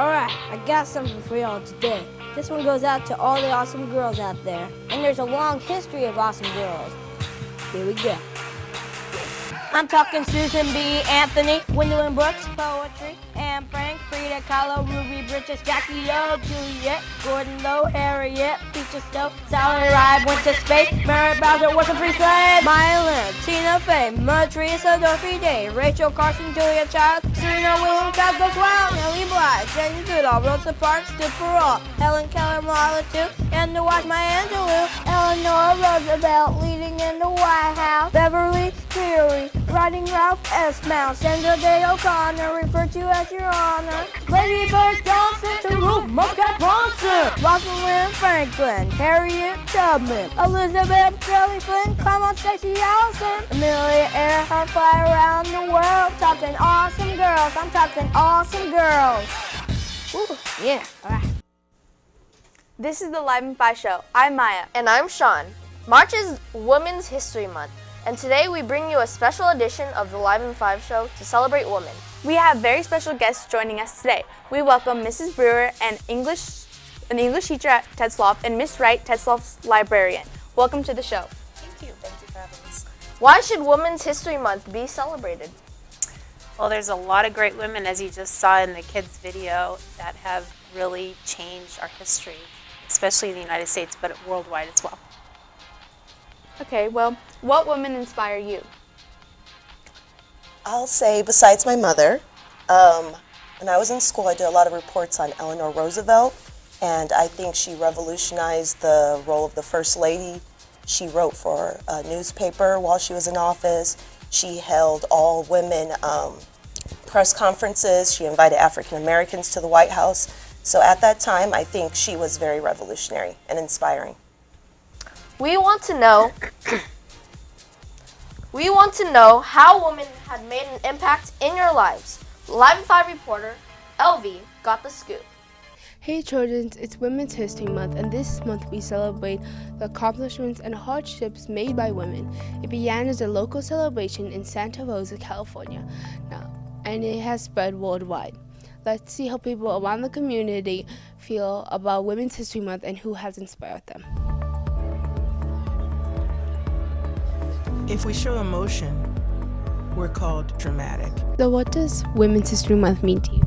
Alright, I got something for y'all today. This one goes out to all the awesome girls out there. And there's a long history of awesome girls. Here we go. I'm talking Susan B., Anthony, Gwendolyn Brooks, Poetry, Anne Frank, Frida Kahlo, Ruby Bridges, Jackie O, Juliet, Gordon Lowe, Harriet, Peaches Stowe, Sally Ride, went to space, Mary Bowser was a free slave, Maya Lynn, Tina Fey, Mother Teresa, Dorothy Day, Rachel Carson, Julia Child, Serena Williams, Cosmo Clown, Nellie Bly, Jenny Goodall, Rosa Parks, Stu Perrault, Helen Keller, Marla too, and to watch Maya Angelou, Eleanor Roosevelt leading in the White House, Beverly Cleary, riding Ralph S. Mount, Sandra Day O'Connor, referred to as Your Honor, Lady Bird Johnson, to Ruth Muscat Bronson, Rosalind Franklin, Harriet Tubman, Elizabeth Shirley Flynn, come on Stacey Allison, Amelia Earhart, fly around the world, talking awesome girls, I'm talking awesome girls. Ooh, yeah, all right. This is the Live in 5 show. I'm Maya. And I'm Sean. March is Women's History Month, and today we bring you a special edition of the Live in 5 show to celebrate women. We have very special guests joining us today. We welcome Mrs. Brewer, an English teacher at Tetzlaff, and Miss Wright, Tetzlaff's librarian. Welcome to the show. Thank you for having us. Why should Women's History Month be celebrated? Well, there's a lot of great women, as you just saw in the kids' video, that have really changed our history, especially in the United States, but worldwide as well. Okay, well, what women inspire you? I'll say, besides my mother, when I was in school, I did a lot of reports on Eleanor Roosevelt, and I think she revolutionized the role of the First Lady. She wrote for a newspaper while she was in office. She held all women press conferences. She invited African Americans to the White House. So at that time, I think she was very revolutionary and inspiring. We want to know how women had made an impact in your lives. Live in 5 reporter LV got the scoop. Hey children, it's Women's History Month, and this month we celebrate the accomplishments and hardships made by women. It began as a local celebration in Santa Rosa, California, and it has spread worldwide. Let's see how people around the community feel about Women's History Month and who has inspired them. If we show emotion, we're called dramatic. So what does Women's History Month mean to you?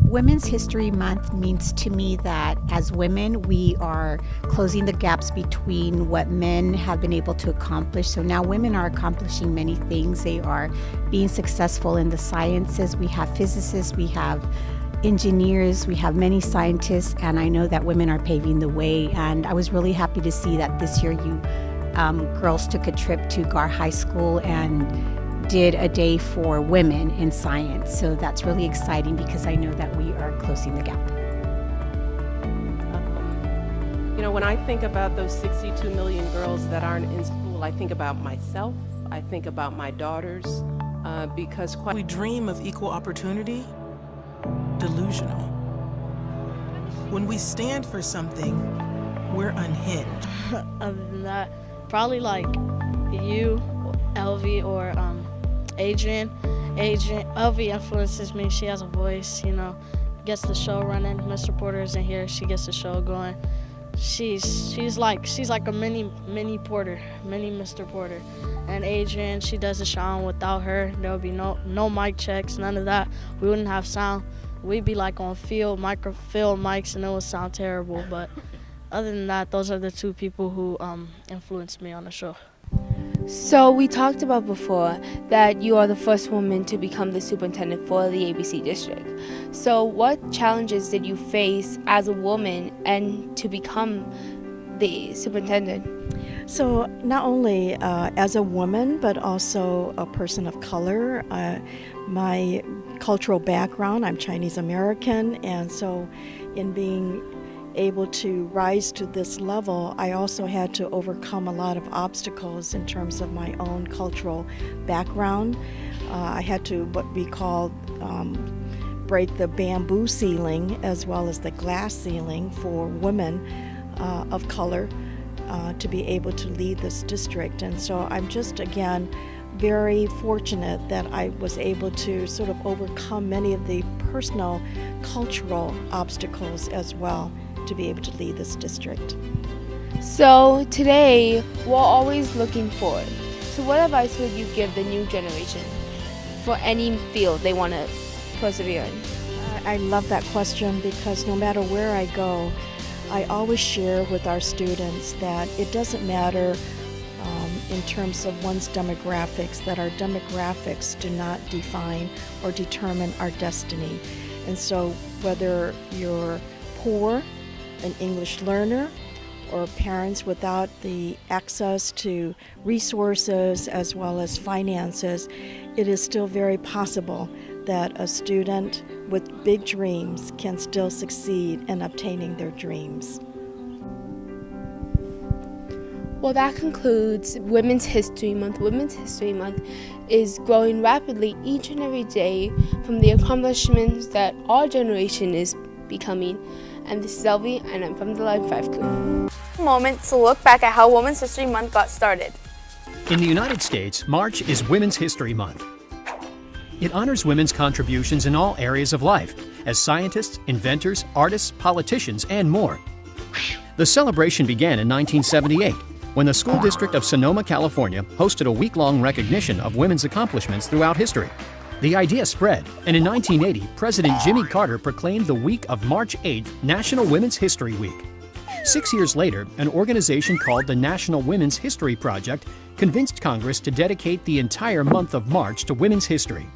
Women's History Month means to me that as women, we are closing the gaps between what men have been able to accomplish. So now women are accomplishing many things. They are being successful in the sciences. We have physicists, we have engineers, we have many scientists, and I know that women are paving the way. And I was really happy to see that this year you girls took a trip to Gar High School and did a day for women in science. So that's really exciting because I know that we are closing the gap. You know, when I think about those 62 million girls that aren't in school, I think about myself, I think about my daughters, because we dream of equal opportunity, delusional. When we stand for something, we're unhinged. Other than that, probably like you, LV, or Adrian. LV influences me. She has a voice, you know, gets the show running. Mr. Porter isn't here. She gets the show going. She's like a mini Porter, mini Mr. Porter. And Adrian, she does the show. Without her, there would be no mic checks, none of that. We wouldn't have sound. We'd be like on field mics, and it would sound terrible. But other than that, those are the two people who influenced me on the show. So we talked about before that you are the first woman to become the superintendent for the ABC district. So what challenges did you face as a woman and to become the superintendent? So not only as a woman, but also a person of color. My cultural background, I'm Chinese American, and so in being able to rise to this level, I also had to overcome a lot of obstacles in terms of my own cultural background. I had to what we call break the bamboo ceiling as well as the glass ceiling for women of color to be able to lead this district. And so I'm just, again, very fortunate that I was able to sort of overcome many of the personal, cultural obstacles as well to be able to lead this district. So today, we're always looking forward. So what advice would you give the new generation for any field they want to persevere in? I love that question because no matter where I go, I always share with our students that it doesn't matter in terms of one's demographics, that our demographics do not define or determine our destiny. And so whether you're poor, an English learner, or parents without the access to resources as well as finances, it is still very possible that a student with big dreams can still succeed in obtaining their dreams. Well, that concludes Women's History Month. Women's History Month is growing rapidly each and every day from the accomplishments that our generation is becoming. And this is Elvie, and I'm from the Live 5 crew. Moment to look back at how Women's History Month got started. In the United States, March is Women's History Month. It honors women's contributions in all areas of life, as scientists, inventors, artists, politicians, and more. The celebration began in 1978, when the school district of Sonoma, California, hosted a week-long recognition of women's accomplishments throughout history. The idea spread, and in 1980, President Jimmy Carter proclaimed the week of March 8th National Women's History Week. 6 years later, an organization called the National Women's History Project convinced Congress to dedicate the entire month of March to women's history.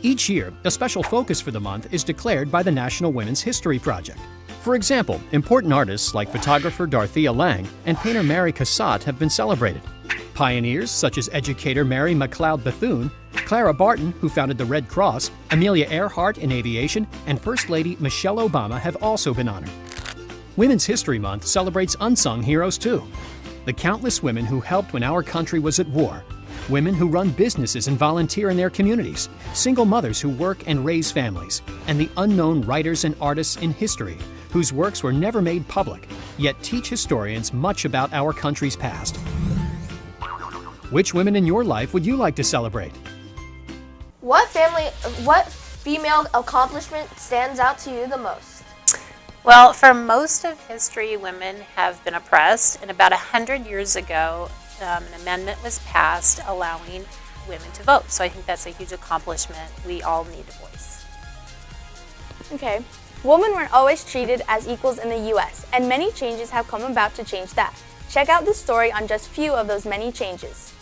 Each year, a special focus for the month is declared by the National Women's History Project. For example, important artists like photographer Dorothea Lange and painter Mary Cassatt have been celebrated. Pioneers such as educator Mary McLeod Bethune, Clara Barton, who founded the Red Cross, Amelia Earhart in aviation, and First Lady Michelle Obama have also been honored. Women's History Month celebrates unsung heroes too. The countless women who helped when our country was at war, women who run businesses and volunteer in their communities, single mothers who work and raise families, and the unknown writers and artists in history whose works were never made public, yet teach historians much about our country's past. Which women in your life would you like to celebrate? What female accomplishment stands out to you the most? Well, for most of history, women have been oppressed, and about 100 years ago, an amendment was passed allowing women to vote. So I think that's a huge accomplishment. We all need a voice. Okay. Women weren't always treated as equals in the U.S., and many changes have come about to change that. Check out this story on just few of those many changes.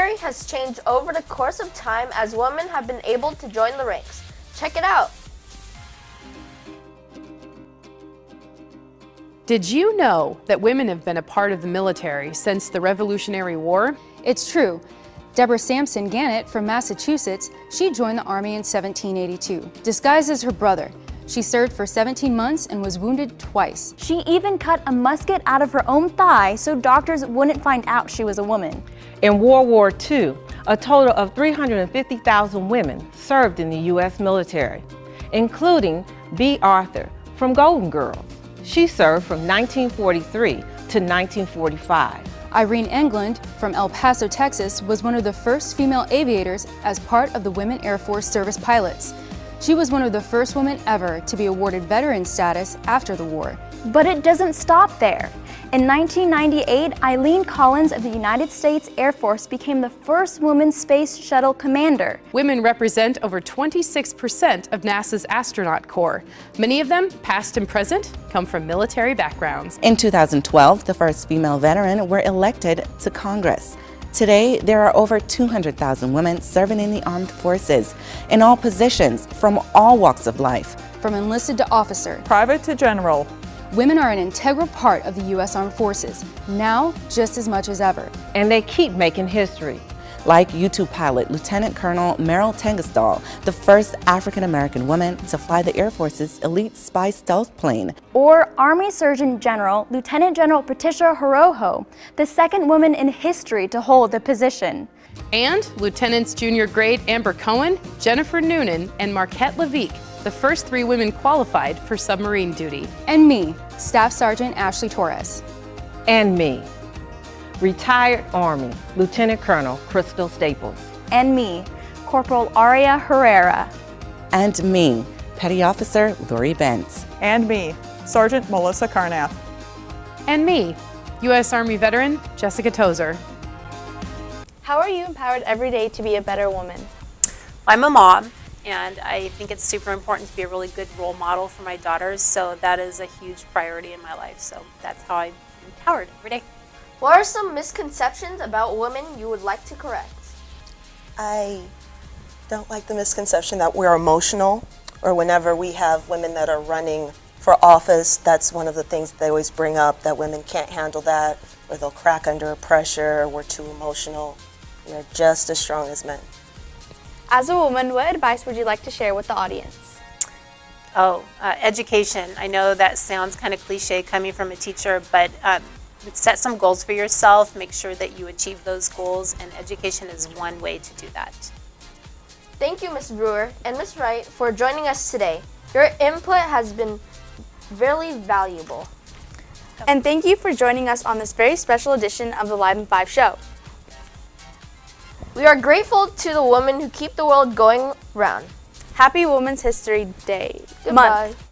military has changed over the course of time as women have been able to join the ranks. Check it out. Did you know that women have been a part of the military since the Revolutionary War? It's true. Deborah Sampson Gannett from Massachusetts, she joined the Army in 1782, disguised as her brother. She served for 17 months and was wounded twice. She even cut a musket out of her own thigh so doctors wouldn't find out she was a woman. In World War II, a total of 350,000 women served in the U.S. military, including Bea Arthur from Golden Girls. She served from 1943 to 1945. Irene England from El Paso, Texas, was one of the first female aviators as part of the Women Air Force Service pilots. She was one of the first women ever to be awarded veteran status after the war. But it doesn't stop there. In 1998, Eileen Collins of the United States Air Force became the first woman space shuttle commander. Women represent over 26% of NASA's astronaut corps. Many of them, past and present, come from military backgrounds. In 2012, the first female veteran were elected to Congress. Today, there are over 200,000 women serving in the armed forces in all positions from all walks of life. From enlisted to officer, private to general. Women are an integral part of the U.S. Armed Forces, now just as much as ever. And they keep making history. Like U-2 pilot Lieutenant Colonel Meryl Tengesdahl, the first African-American woman to fly the Air Force's elite spy stealth plane. Or Army Surgeon General Lieutenant General Patricia Horoho, the second woman in history to hold the position. And Lieutenants Junior Grade Amber Cohen, Jennifer Noonan, and Marquette Levique, the first 3 women qualified for submarine duty. And me, Staff Sergeant Ashley Torres. And me, retired Army Lieutenant Colonel Crystal Staples. And me, Corporal Aria Herrera. And me, Petty Officer Lori Bentz. And me, Sergeant Melissa Carnath. And me, U.S. Army veteran Jessica Tozer. How are you empowered every day to be a better woman? I'm a mom, and I think it's super important to be a really good role model for my daughters, so that is a huge priority in my life. So that's how I'm empowered every day. What are some misconceptions about women you would like to correct? I don't like the misconception that we're emotional, or whenever we have women that are running for office, that's one of the things they always bring up, that women can't handle that, or they'll crack under pressure, or we're too emotional. We're just as strong as men. As a woman, what advice would you like to share with the audience? Education. I know that sounds kind of cliche coming from a teacher, but set some goals for yourself, make sure that you achieve those goals, and education is one way to do that. Thank you, Ms. Brewer and Ms. Wright, for joining us today. Your input has been very valuable. And thank you for joining us on this very special edition of the Live in 5 show. We are grateful to the women who keep the world going round. Happy Women's History Day. Goodbye. Month.